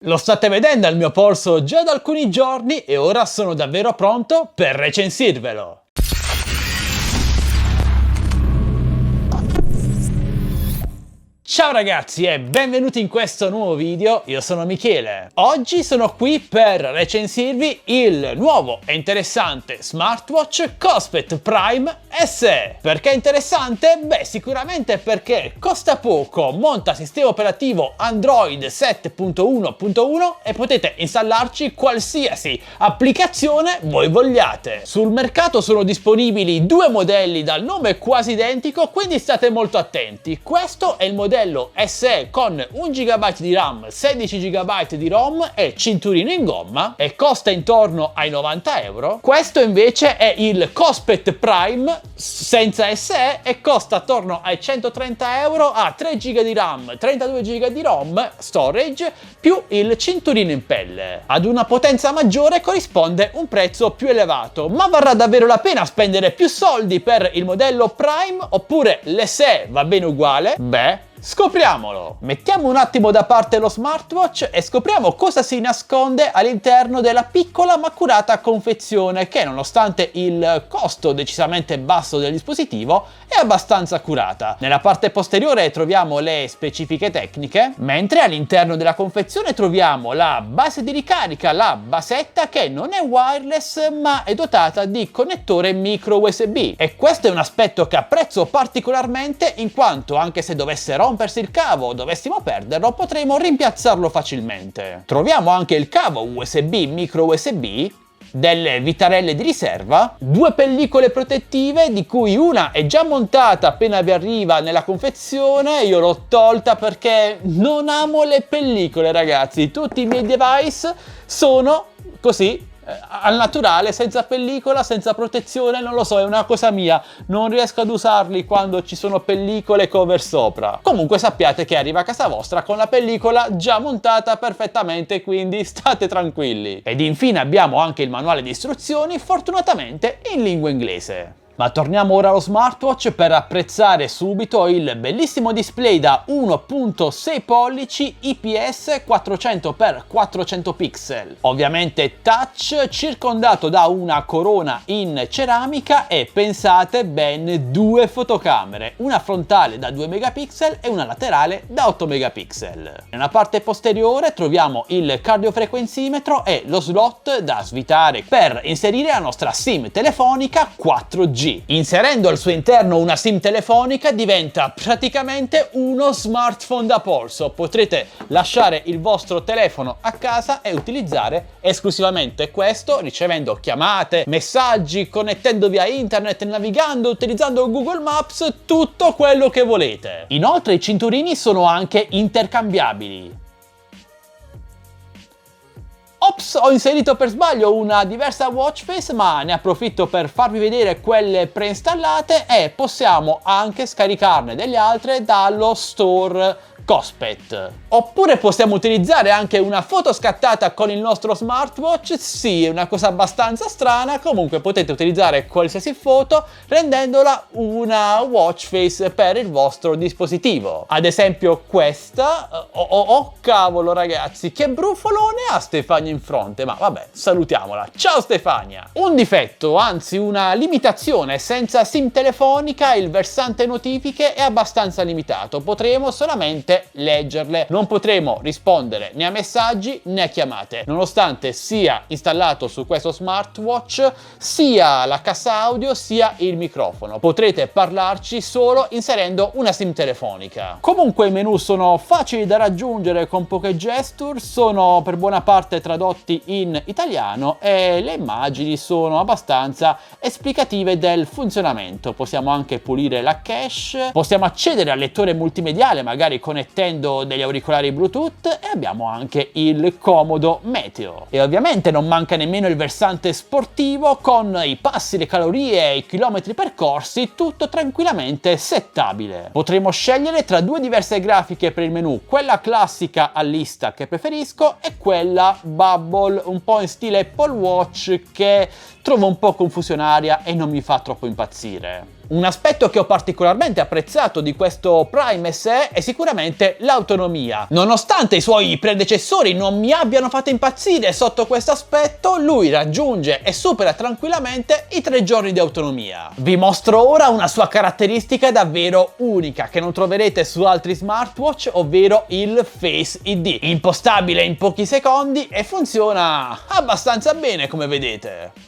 Lo state vedendo il mio polso già da alcuni giorni e ora sono davvero pronto per recensirvelo. Ciao ragazzi e benvenuti in questo nuovo video, io sono Michele. Oggi sono qui per recensirvi il nuovo e interessante smartwatch Cospet Prime SE. Perché è interessante? Beh, sicuramente perché costa poco, monta sistema operativo Android 7.1.1 e potete installarci qualsiasi applicazione voi vogliate. Sul mercato sono disponibili due modelli dal nome quasi identico, quindi state molto attenti. Questo è il modello SE con 1 GB di RAM, 16 GB di ROM e cinturino in gomma e costa intorno ai 90 euro. Questo invece è il Cospet Prime senza SE e costa attorno ai 130 euro, a 3 GB di RAM, 32 GB di ROM storage più il cinturino in pelle. Ad una potenza maggiore corrisponde un prezzo più elevato, ma varrà davvero la pena spendere più soldi per il modello Prime oppure l'SE va bene uguale? Beh, scopriamolo! Mettiamo un attimo da parte lo smartwatch e scopriamo cosa si nasconde all'interno della piccola ma accurata confezione che, nonostante il costo decisamente basso del dispositivo, è abbastanza accurata. Nella parte posteriore troviamo le specifiche tecniche, mentre all'interno della confezione troviamo la base di ricarica, la basetta, che non è wireless ma è dotata di connettore micro USB. E questo è un aspetto che apprezzo particolarmente, in quanto anche se dovesse rompersi il cavo o dovessimo perderlo, potremo rimpiazzarlo facilmente. Troviamo anche il cavo USB micro USB, delle vitarelle di riserva, due pellicole protettive di cui una è già montata appena vi arriva nella confezione. Io l'ho tolta perché non amo le pellicole, ragazzi. Tutti i miei device sono così al naturale, senza pellicola, senza protezione, non lo so, è una cosa mia, non riesco ad usarli quando ci sono pellicole cover sopra. Comunque sappiate che arriva a casa vostra con la pellicola già montata perfettamente, quindi state tranquilli. Ed infine abbiamo anche il manuale di istruzioni, fortunatamente in lingua inglese. Ma torniamo ora allo smartwatch per apprezzare subito il bellissimo display da 1.6 pollici IPS 400x400 pixel. Ovviamente touch, circondato da una corona in ceramica e, pensate, ben due fotocamere, una frontale da 2 megapixel e una laterale da 8 megapixel. Nella parte posteriore troviamo il cardiofrequenzimetro e lo slot da svitare per inserire la nostra SIM telefonica 4G. Inserendo al suo interno una SIM telefonica diventa praticamente uno smartphone da polso. Potrete lasciare il vostro telefono a casa e utilizzare esclusivamente questo, ricevendo chiamate, messaggi, connettendovi a internet, navigando, utilizzando Google Maps, tutto quello che volete. Inoltre i cinturini sono anche intercambiabili. Ops, ho inserito per sbaglio una diversa watch face, ma ne approfitto per farvi vedere quelle preinstallate e possiamo anche scaricarne delle altre dallo store Cospet. Oppure possiamo utilizzare anche una foto scattata con il nostro smartwatch. Sì, è una cosa abbastanza strana, comunque potete utilizzare qualsiasi foto rendendola una watch face per il vostro dispositivo. Ad esempio questa. Oh cavolo ragazzi, che brufolone ha Stefania in fronte, ma vabbè, salutiamola. Ciao Stefania! Un difetto, anzi una limitazione: senza SIM telefonica il versante notifiche è abbastanza limitato, potremo solamente leggerle, non potremo rispondere né a messaggi né a chiamate, nonostante sia installato su questo smartwatch sia la cassa audio sia il microfono. Potrete parlarci solo inserendo una SIM telefonica. Comunque i menu sono facili da raggiungere con poche gesture, sono per buona parte tradotti in italiano e le immagini sono abbastanza esplicative del funzionamento. Possiamo anche pulire la cache, possiamo accedere al lettore multimediale magari connettendo degli auricolari Bluetooth e abbiamo anche il comodo meteo. E ovviamente non manca nemmeno il versante sportivo con i passi, le calorie e i chilometri percorsi, tutto tranquillamente settabile. Potremo scegliere tra due diverse grafiche per il menu, quella classica a lista che preferisco e quella bubble un po' in stile Apple Watch che trovo un po' confusionaria e non mi fa troppo impazzire. Un aspetto che ho particolarmente apprezzato di questo Prime SE è sicuramente l'autonomia. Nonostante i suoi predecessori non mi abbiano fatto impazzire sotto questo aspetto, lui raggiunge e supera tranquillamente i 3 giorni di autonomia. Vi mostro ora una sua caratteristica davvero unica che non troverete su altri smartwatch, ovvero il Face ID, impostabile in pochi secondi e funziona abbastanza bene, come vedete.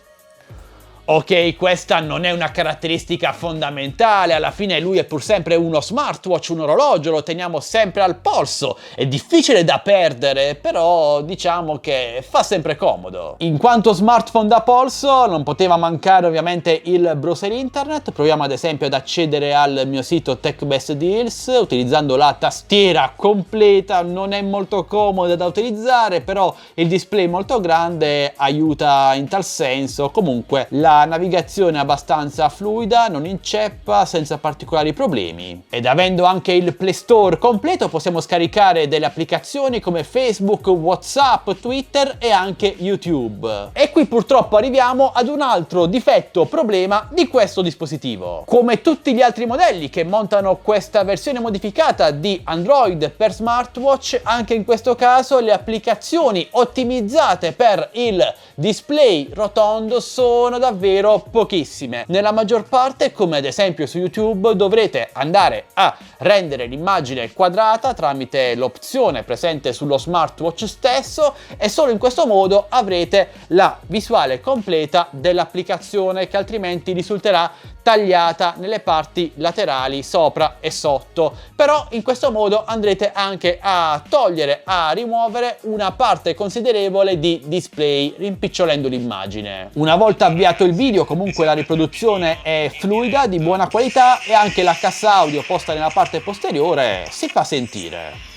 Ok, questa non è una caratteristica fondamentale, alla fine lui è pur sempre uno smartwatch, un orologio, lo teniamo sempre al polso, è difficile da perdere, però diciamo che fa sempre comodo. In quanto smartphone da polso non poteva mancare ovviamente il browser internet. Proviamo ad esempio ad accedere al mio sito Tech Best Deals utilizzando la tastiera completa, non è molto comoda da utilizzare, però il display molto grande aiuta in tal senso. Comunque la navigazione è abbastanza fluida, non inceppa, senza particolari problemi. Ed avendo anche il Play Store completo possiamo scaricare delle applicazioni come Facebook, WhatsApp, Twitter e anche YouTube. E qui purtroppo arriviamo ad un altro difetto, problema di questo dispositivo. Come tutti gli altri modelli che montano questa versione modificata di Android per smartwatch, anche in questo caso le applicazioni ottimizzate per il display rotondo sono davvero pochissime. Nella maggior parte, come ad esempio su YouTube, dovrete andare a rendere l'immagine quadrata tramite l'opzione presente sullo smartwatch stesso e solo in questo modo avrete la visuale completa dell'applicazione, che altrimenti risulterà tagliata nelle parti laterali sopra e sotto. Però in questo modo andrete anche a togliere, a rimuovere una parte considerevole di display, rimpicciolendo l'immagine. Una volta avviato il video, comunque la riproduzione è fluida, di buona qualità e anche la cassa audio posta nella parte posteriore si fa sentire.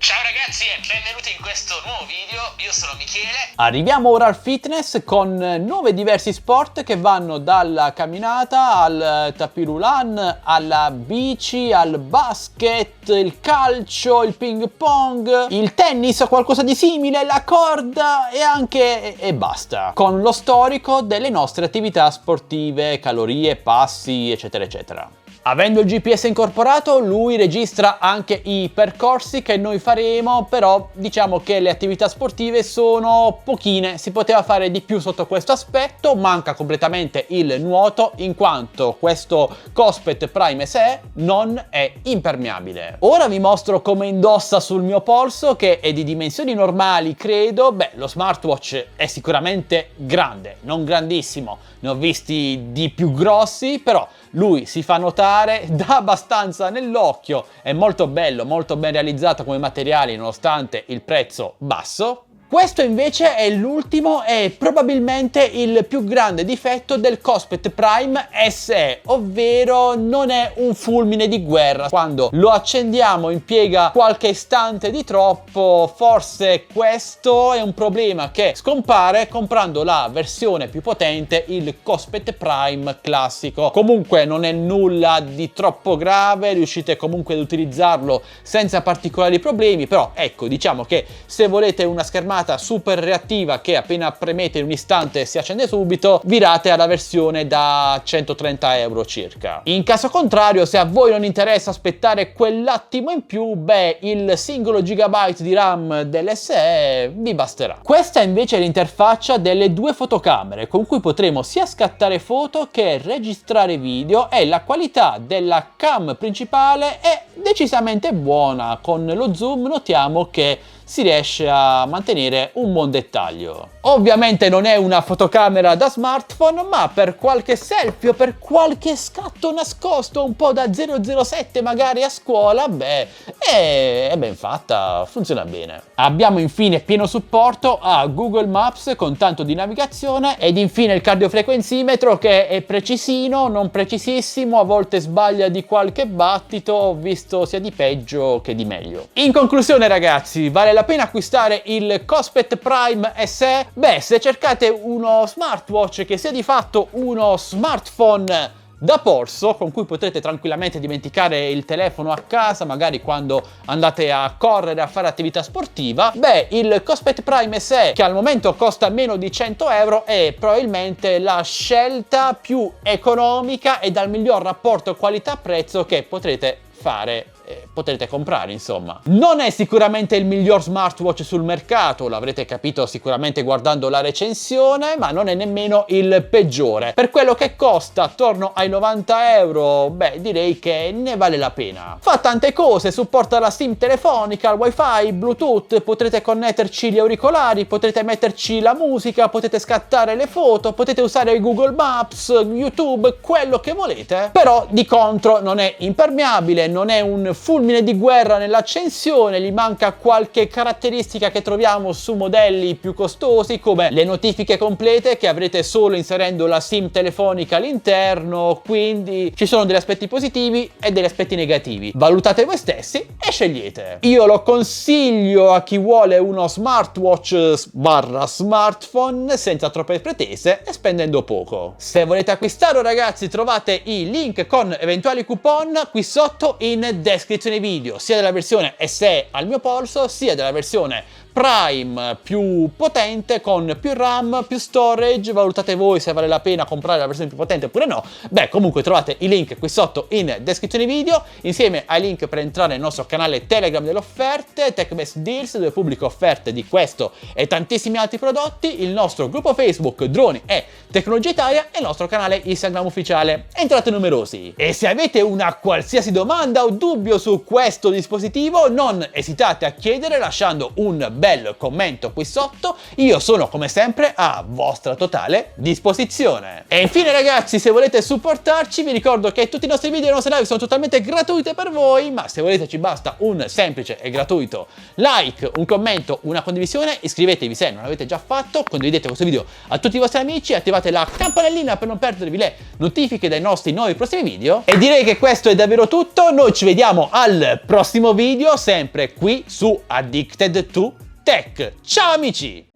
Ciao ragazzi e benvenuti in questo nuovo video, io sono Michele. Arriviamo ora al fitness con 9 diversi sport che vanno dalla camminata al tapis roulant, alla bici, al basket, il calcio, il ping pong, il tennis o qualcosa di simile, la corda e basta. Con lo storico delle nostre attività sportive, calorie, passi, eccetera eccetera. Avendo il GPS incorporato, lui registra anche i percorsi che noi faremo, però diciamo che le attività sportive sono pochine, si poteva fare di più sotto questo aspetto. Manca completamente il nuoto, in quanto questo Cospet Prime SE non è impermeabile. Ora vi mostro come indossa sul mio polso, che è di dimensioni normali, credo. Beh, lo smartwatch è sicuramente grande, non grandissimo, ne ho visti di più grossi, però lui si fa notare, dà abbastanza nell'occhio, è molto bello, molto ben realizzato come materiali nonostante il prezzo basso. Questo invece è l'ultimo e probabilmente il più grande difetto del Cospet Prime SE, ovvero non è un fulmine di guerra. Quando lo accendiamo impiega qualche istante di troppo. Forse questo è un problema che scompare comprando la versione più potente, il Cospet Prime classico. Comunque non è nulla di troppo grave, riuscite comunque ad utilizzarlo senza particolari problemi, però ecco, diciamo che se volete una schermata super reattiva che appena premete in un istante si accende subito, virate alla versione da 130 euro circa. In caso contrario, se a voi non interessa aspettare quell'attimo in più, beh, il singolo gigabyte di RAM dell'SE vi basterà. Questa invece è l'interfaccia delle 2 fotocamere con cui potremo sia scattare foto che registrare video, e la qualità della cam principale è decisamente buona. Con lo zoom notiamo che si riesce a mantenere un buon dettaglio. Ovviamente non è una fotocamera da smartphone, ma per qualche selfie o per qualche scatto nascosto un po' da 007 magari a scuola, beh, è ben fatta, funziona bene. Abbiamo infine pieno supporto a Google Maps con tanto di navigazione, ed infine il cardiofrequenzimetro che è precisino, non precisissimo, a volte sbaglia di qualche battito, ho visto sia di peggio che di meglio. In conclusione ragazzi, vale la pena acquistare il Cospet Prime SE? Beh, se cercate uno smartwatch che sia di fatto uno smartphone da polso con cui potrete tranquillamente dimenticare il telefono a casa, magari quando andate a correre, a fare attività sportiva. Beh, il Cospet Prime SE, che al momento costa meno di 100 euro, è probabilmente la scelta più economica e dal miglior rapporto qualità-prezzo che potrete fare, potrete comprare, insomma. Non è sicuramente il miglior smartwatch sul mercato, l'avrete capito sicuramente guardando la recensione, ma non è nemmeno il peggiore. Per quello che costa, attorno ai 90 euro, beh, direi che ne vale la pena. Fa tante cose, supporta la SIM telefonica, il wifi, bluetooth, potrete connetterci gli auricolari, potrete metterci la musica, potete scattare le foto, potete usare Google Maps, YouTube, quello che volete. Però di contro non è impermeabile, non è un fulmine di guerra nell'accensione, gli manca qualche caratteristica che troviamo su modelli più costosi, come le notifiche complete che avrete solo inserendo la SIM telefonica all'interno, quindi ci sono degli aspetti positivi e degli aspetti negativi. Valutate voi stessi e scegliete. Io lo consiglio a chi vuole uno smartwatch barra smartphone senza troppe pretese e spendendo poco. Se volete acquistarlo, ragazzi, trovate i link con eventuali coupon qui sotto in descrizione video, sia della versione SE al mio polso, sia della versione Prime più potente con più RAM, più storage. Valutate voi se vale la pena comprare la versione più potente oppure no. Beh, comunque trovate i link qui sotto in descrizione video, insieme ai link per entrare nel nostro canale Telegram delle offerte, TechBest Deals, dove pubblico offerte di questo e tantissimi altri prodotti, il nostro gruppo Facebook Droni e Tecnologia Italia e il nostro canale Instagram ufficiale. Entrate numerosi. E se avete una qualsiasi domanda o dubbio su questo dispositivo, non esitate a chiedere lasciando un bel commento qui sotto. Io sono come sempre a vostra totale disposizione. E infine, ragazzi, se volete supportarci, vi ricordo che tutti i nostri video e le nostre live sono totalmente gratuite per voi, ma se volete ci basta un semplice e gratuito like, un commento, una condivisione. Iscrivetevi se non l'avete già fatto, condividete questo video a tutti i vostri amici, attivate la campanellina per non perdervi le notifiche dai nostri nuovi prossimi video. E direi che questo è davvero tutto. Noi ci vediamo al prossimo video, sempre qui su Addicted to Tech. Ciao amici!